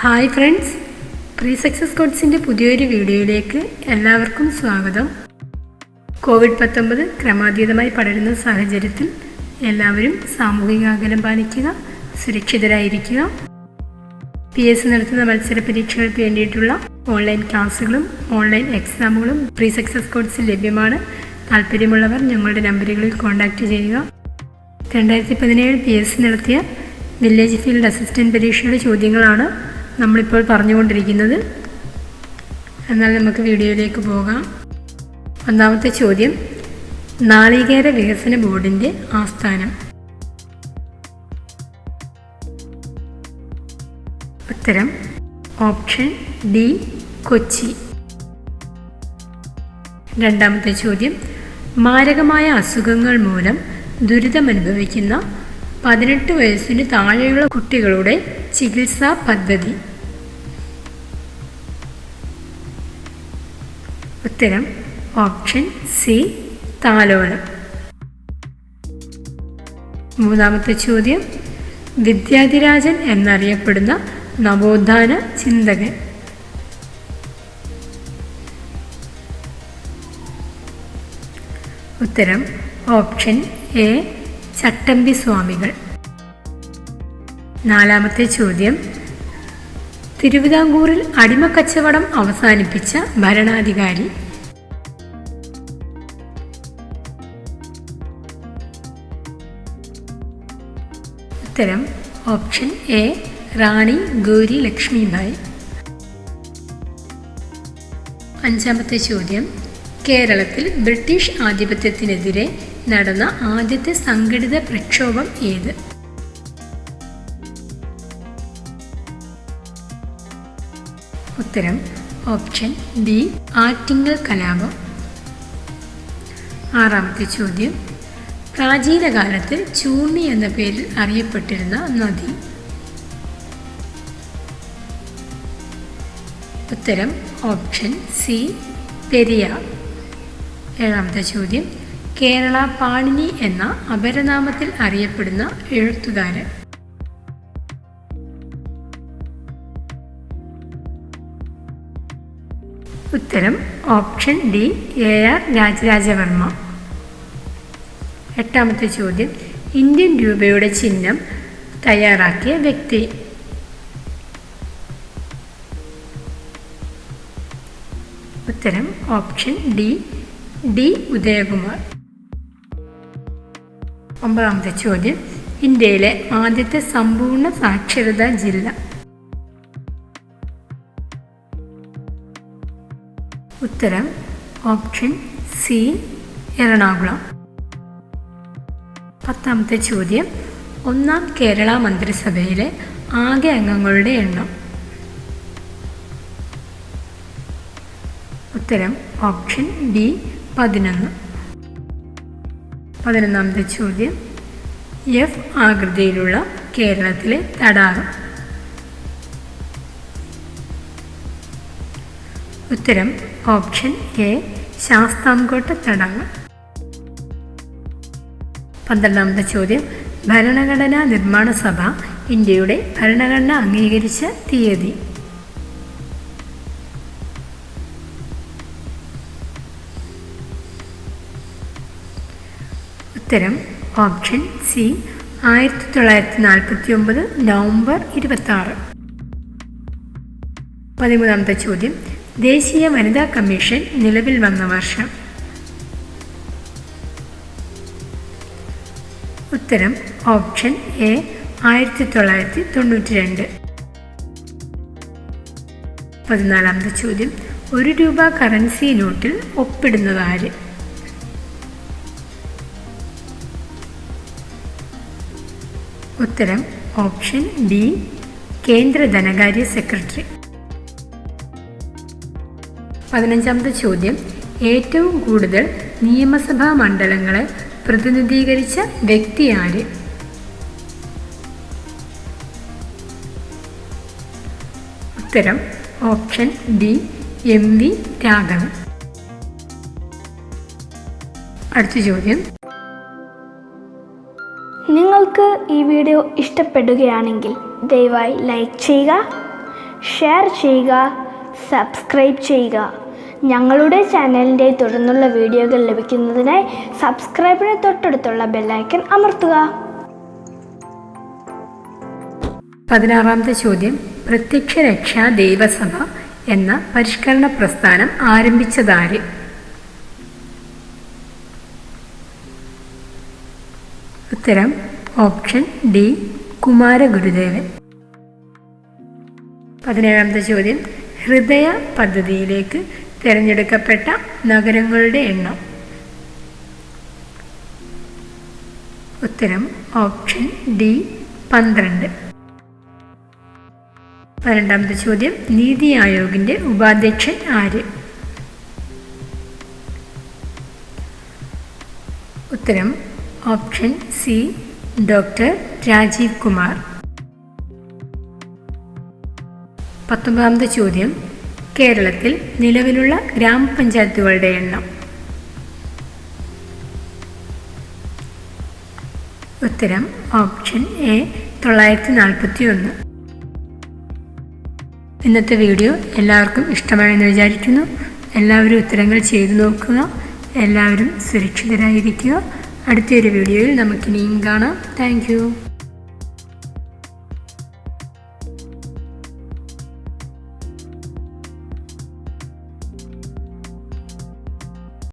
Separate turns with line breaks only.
Hi friends, പ്രീസക്സസ് കോഴ്സിൻ്റെ പുതിയൊരു വീഡിയോയിലേക്ക് എല്ലാവർക്കും സ്വാഗതം. കോവിഡ്-19 ക്രമാതീതമായി പടരുന്ന സാഹചര്യത്തിൽ എല്ലാവരും സാമൂഹിക അകലം പാലിക്കുക, സുരക്ഷിതരായിരിക്കുക. PSC നടത്തുന്ന മത്സര പരീക്ഷകൾക്ക് വേണ്ടിയിട്ടുള്ള ഓൺലൈൻ ക്ലാസ്സുകളും ഓൺലൈൻ എക്സാമുകളും പ്രീസക്സസ് കോഴ്സിൽ ലഭ്യമാണ്. താല്പര്യമുള്ളവർ ഞങ്ങളുടെ നമ്പറുകളിൽ കോൺടാക്റ്റ് ചെയ്യുക. 2017 PSC നടത്തിയ വില്ലേജ് ഫീൽഡ് അസിസ്റ്റൻറ്റ് പരീക്ഷയുടെ ചോദ്യങ്ങളാണ് നമ്മളിപ്പോൾ പറഞ്ഞുകൊണ്ടിരിക്കുന്നത്. എന്നാൽ നമുക്ക് വീഡിയോയിലേക്ക് പോകാം. ഒന്നാമത്തെ ചോദ്യം, നാളികേര വികസന ബോർഡിൻ്റെ ആസ്ഥാനം? ഉത്തരം ഓപ്ഷൻ ഡി, കൊച്ചി. രണ്ടാമത്തെ ചോദ്യം, മാരകമായ അസുഖങ്ങൾ മൂലം ദുരിതമനുഭവിക്കുന്ന 18 വയസ്സിന് താഴെയുള്ള കുട്ടികളുടെ ചികിത്സാ പദ്ധതി? ഉത്തരം ഓപ്ഷൻ സി, താലോലം. മൂന്നാമത്തെ ചോദ്യം, വിദ്യാധിരാജൻ എന്നറിയപ്പെടുന്ന നവോത്ഥാന ചിന്തകൻ? ഉത്തരം ഓപ്ഷൻ എ, ചട്ടമ്പി സ്വാമികൾ. നാലാമത്തെ ചോദ്യം, തിരുവിതാംകൂറിൽ അടിമക്കച്ചവടം അവസാനിപ്പിച്ച ഭരണാധികാരി? ഉത്തരം ഓപ്ഷൻ എ, റാണി ഗൗരി ലക്ഷ്മിബായി. അഞ്ചാമത്തെ ചോദ്യം, കേരളത്തിൽ ബ്രിട്ടീഷ് ആധിപത്യത്തിനെതിരെ നടന്ന ആദ്യത്തെ സംഘടിത പ്രക്ഷോഭം ഏത്? ഉത്തരം ഓപ്ഷൻ ബി, ആറ്റിങ്ങൽ കലാപം. ആറാമത്തെ ചോദ്യം, പ്രാചീന കാലത്ത് ചൂർണി എന്ന പേരിൽ അറിയപ്പെട്ടിരുന്ന നദി? ഉത്തരം ഓപ്ഷൻ സി, പെരിയാർ. ഏഴാമത്തെ ചോദ്യം, കേരള പാണിനി എന്ന അപരനാമത്തിൽ അറിയപ്പെടുന്ന എഴുത്തുകാരൻ? ഉത്തരം ഓപ്ഷൻ ഡി, AR രാജരാജവർമ്മ. എട്ടാമത്തെ ചോദ്യം, ഇന്ത്യൻ രൂപയുടെ ചിഹ്നം തയ്യാറാക്കിയ വ്യക്തി? ഉത്തരം ഓപ്ഷൻ ഡി ഉദയകുമാർ. ഒമ്പതാമത്തെ ചോദ്യം, ഇന്ത്യയിലെ ആദ്യത്തെ സമ്പൂർണ്ണ സാക്ഷരതാ ജില്ല? ഉത്തരം ഓപ്ഷൻ സി, എറണാകുളം. പത്താമത്തെ ചോദ്യം, ഒന്നാം കേരള മന്ത്രിസഭയിലെ ആകെ അംഗങ്ങളുടെ എണ്ണം? ഉത്തരം ഓപ്ഷൻ ഡി, 11. 11ാമത്തെ ചോദ്യം, F ആകൃതിയിലുള്ള കേരളത്തിലെ തടാകം? ഉത്തരം ഓപ്ഷൻ എ, ശാസ്താംകോട്ട തടാകം. 12ാമത്തെ ചോദ്യം, ഭരണഘടനാ നിർമ്മാണ സഭ ഇന്ത്യയുടെ ഭരണഘടന അംഗീകരിച്ച തീയതി? ഉത്തരം ഓപ്ഷൻ സി, 1949 നവംബർ 26. 13ാമത്തെ ചോദ്യം, ദേശീയ വനിതാ കമ്മീഷൻ നിലവിൽ വന്ന വർഷം? ഉത്തരം ഓപ്ഷൻ എ, 1992. 14ാമത്തെ ചോദ്യം, ₹1 കറൻസി നോട്ടിൽ ഒപ്പിടുന്നത് ആര്? ഉത്തരം ഓപ്ഷൻ ബി, കേന്ദ്ര ധനകാര്യ സെക്രട്ടറി. 15ാമത്തെ ചോദ്യം, ഏറ്റവും കൂടുതൽ നിയമസഭാ മണ്ഡലങ്ങളെ പ്രതിനിധീകരിച്ച വ്യക്തി ആര്? ഉത്തരം ഓപ്ഷൻ ഡി, MV രാഘവൻ. അടുത്ത ചോദ്യം,
നിങ്ങൾക്ക് ഈ വീഡിയോ ഇഷ്ടപ്പെടുകയാണെങ്കിൽ ദയവായി ലൈക്ക് ചെയ്യുക, ഷെയർ ചെയ്യുക, സബ്സ്ക്രൈബ് ചെയ്യുക. ഞങ്ങളുടെ ചാനലിൻ്റെ തുടർന്നുള്ള വീഡിയോകൾ ലഭിക്കുന്നതിനായി സബ്സ്ക്രൈബിന് തൊട്ടടുത്തുള്ള ബെല്ലൈക്കൺ അമർത്തുക.
16ാമത്തെ ചോദ്യം. പ്രത്യക്ഷ രക്ഷാ ദൈവസഭ എന്ന പരിഷ്കരണ പ്രസ്ഥാനം ആരംഭിച്ചതാര്? ഉത്തരം ഓപ്ഷൻ ഡി, കുമാരഗുരുദേവൻ. 17ാമത്തെ ചോദ്യം. ഹൃദയ പദ്ധതിയിലേക്ക് തിരഞ്ഞെടുക്കപ്പെട്ട നഗരങ്ങളുടെ എണ്ണം. ഉത്തരം ഓപ്ഷൻ ഡി, 12. 12ാമത്തെ ചോദ്യം. നീതി ആയോഗിൻ്റെ ഉപാധ്യക്ഷൻ ആര്? ഉത്തരം option C, doctor Rajiv Kumar. 19ാമത്തെ ചോദ്യം. കേരളത്തിൽ നിലവിലുള്ള ഗ്രാമപഞ്ചായത്തുകളുടെ എണ്ണം. ഉത്തരം ഓപ്ഷൻ എ, 941. ഇന്നത്തെ വീഡിയോ എല്ലാവർക്കും ഇഷ്ടമായെന്ന് വിചാരിക്കുന്നു. എല്ലാവരും ഉത്തരങ്ങൾ ചെയ്തു നോക്കുക. എല്ലാവരും സുരക്ഷിതരായിരിക്കുക. അടുത്തൊരു വീഡിയോയിൽ നമുക്കിനിയും കാണാം. Thank you.